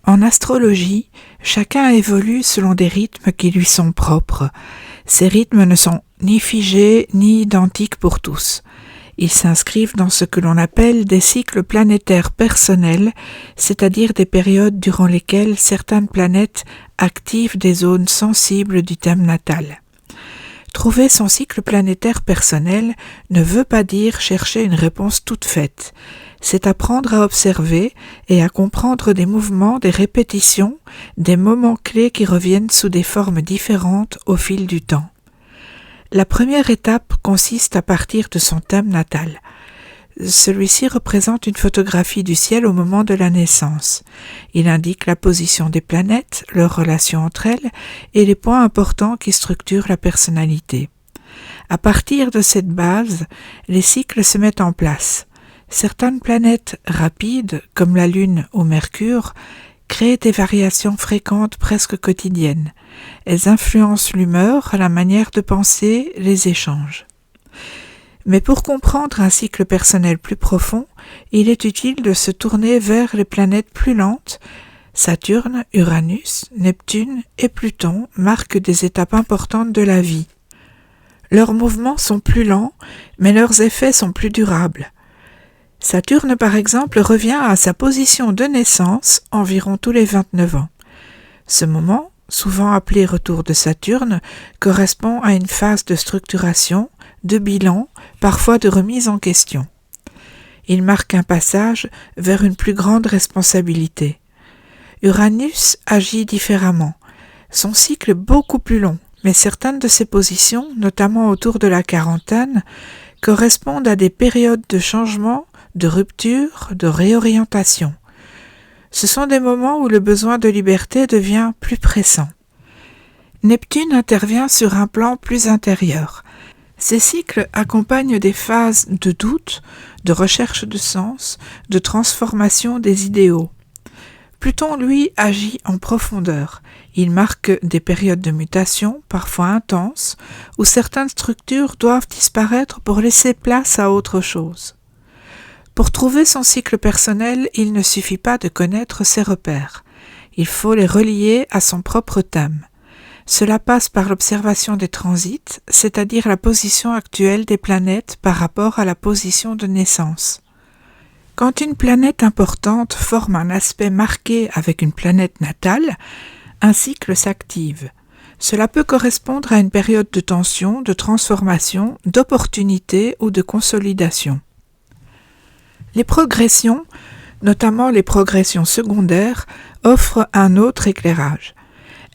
En astrologie, chacun évolue selon des rythmes qui lui sont propres. Ces rythmes ne sont ni figés ni identiques pour tous. Ils s'inscrivent dans ce que l'on appelle des cycles planétaires personnels, c'est-à-dire des périodes durant lesquelles certaines planètes activent des zones sensibles du thème natal. Trouver son cycle planétaire personnel ne veut pas dire chercher une réponse toute faite. C'est apprendre à observer et à comprendre des mouvements, des répétitions, des moments clés qui reviennent sous des formes différentes au fil du temps. La première étape consiste à partir de son thème natal. Celui-ci représente une photographie du ciel au moment de la naissance. Il indique la position des planètes, leurs relations entre elles et les points importants qui structurent la personnalité. À partir de cette base, les cycles se mettent en place. Certaines planètes rapides, comme la Lune ou Mercure, créent des variations fréquentes presque quotidiennes. Elles influencent l'humeur, la manière de penser, les échanges. Mais pour comprendre un cycle personnel plus profond, il est utile de se tourner vers les planètes plus lentes. Saturne, Uranus, Neptune et Pluton marquent des étapes importantes de la vie. Leurs mouvements sont plus lents, mais leurs effets sont plus durables. Saturne, par exemple, revient à sa position de naissance environ tous les 29 ans. Ce moment, souvent appelé retour de Saturne, correspond à une phase de structuration, de bilan, parfois de remise en question. Il marque un passage vers une plus grande responsabilité. Uranus agit différemment. Son cycle est beaucoup plus long, mais certaines de ses positions, notamment autour de la quarantaine, correspondent à des périodes de changement, de rupture, de réorientation. Ce sont des moments où le besoin de liberté devient plus pressant. Neptune intervient sur un plan plus intérieur. Ces cycles accompagnent des phases de doute, de recherche de sens, de transformation des idéaux. Pluton, lui, agit en profondeur. Il marque des périodes de mutation, parfois intenses, où certaines structures doivent disparaître pour laisser place à autre chose. Pour trouver son cycle personnel, il ne suffit pas de connaître ses repères. Il faut les relier à son propre thème. Cela passe par l'observation des transits, c'est-à-dire la position actuelle des planètes par rapport à la position de naissance. Quand une planète importante forme un aspect marqué avec une planète natale, un cycle s'active. Cela peut correspondre à une période de tension, de transformation, d'opportunité ou de consolidation. Les progressions, notamment les progressions secondaires, offrent un autre éclairage.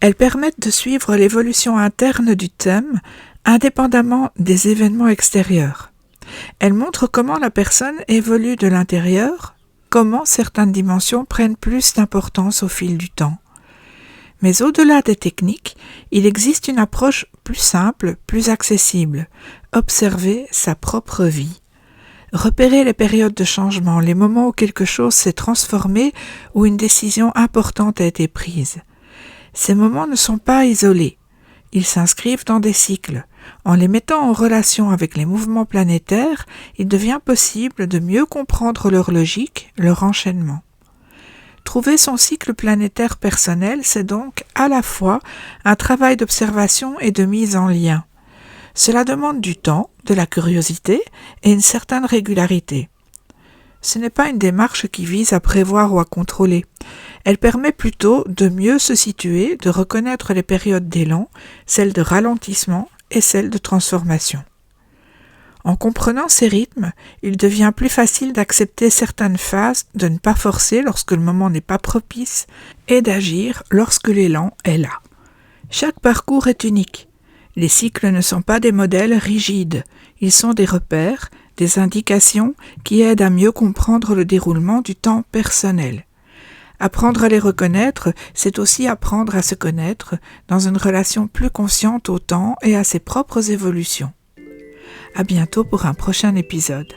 Elles permettent de suivre l'évolution interne du thème, indépendamment des événements extérieurs. Elles montrent comment la personne évolue de l'intérieur, comment certaines dimensions prennent plus d'importance au fil du temps. Mais au-delà des techniques, il existe une approche plus simple, plus accessible. Observer sa propre vie. Repérer les périodes de changement, les moments où quelque chose s'est transformé, où une décision importante a été prise. Ces moments ne sont pas isolés. Ils s'inscrivent dans des cycles. En les mettant en relation avec les mouvements planétaires, il devient possible de mieux comprendre leur logique, leur enchaînement. Trouver son cycle planétaire personnel, c'est donc à la fois un travail d'observation et de mise en lien. Cela demande du temps, de la curiosité et une certaine régularité. Ce n'est pas une démarche qui vise à prévoir ou à contrôler. Elle permet plutôt de mieux se situer, de reconnaître les périodes d'élan, celles de ralentissement et celles de transformation. En comprenant ces rythmes, il devient plus facile d'accepter certaines phases, de ne pas forcer lorsque le moment n'est pas propice et d'agir lorsque l'élan est là. Chaque parcours est unique. Les cycles ne sont pas des modèles rigides, ils sont des repères, des indications qui aident à mieux comprendre le déroulement du temps personnel. Apprendre à les reconnaître, c'est aussi apprendre à se connaître dans une relation plus consciente au temps et à ses propres évolutions. À bientôt pour un prochain épisode.